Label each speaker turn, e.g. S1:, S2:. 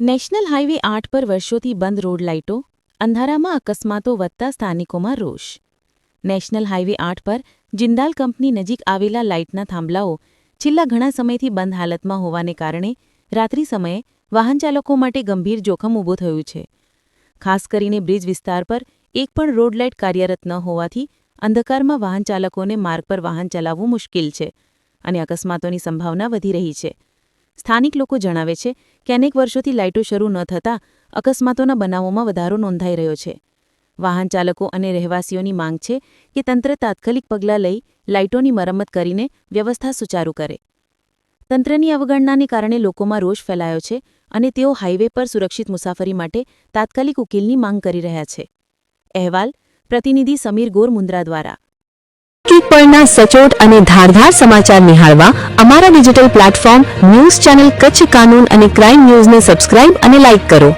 S1: National highway 8 પર વર્ષોથી બંધ રોડ લાઇટો, અંધારામાં અકસ્માતો વધતા સ્થાનિકોમાં રોષ. નેશનલ હાઇવે 8 પર જિંદાલ કંપની નજીક આવેલા લાઇટના થાંભલાઓ છેલ્લા ઘણા સમયથી બંધ હાલતમાં હોવાને કારણે રાત્રિ સમયે વાહનચાલકો માટે ગંભીર જોખમ ઊભું થયું છે. ખાસ કરીને બ્રિજ વિસ્તાર પર એક પણ રોડ લાઇટ કાર્યરત ન હોવાથી અંધકારમાં વાહનચાલકોને માર્ગ પર વાહન ચલાવવું મુશ્કેલ છે અને અકસ્માતોની સંભાવના વધી રહી છે. સ્થાનિક લોકો જણાવે છે કે અનેક વર્ષોથી લાઇટો શરૂ ન થતાં અકસ્માતોના બનાવોમાં વધારો નોંધાઈ રહ્યો છે. વાહનચાલકો અને રહેવાસીઓની માંગ છે કે તંત્ર તાત્કાલિક પગલાં લઈ લાઇટોની મરમ્મત કરીને વ્યવસ્થા સુચારુ કરે. તંત્રની અવગણનાને કારણે લોકોમાં રોષ ફેલાયો છે અને તેઓ હાઇવે પર સુરક્ષિત મુસાફરી માટે તાત્કાલિક ઉકેલની માંગ કરી રહ્યા છે. અહેવાલ પ્રતિનિધિ સમીર ગોર મુન્દ્રા દ્વારા.
S2: પરના સચોટ અને ધારદાર સમાચાર નિહાળવા અમારા digital platform news channel Kutch કાનૂન અને ક્રાઇમ ન્યૂઝને સબસ્ક્રાઇબ અને લાઇક કરો.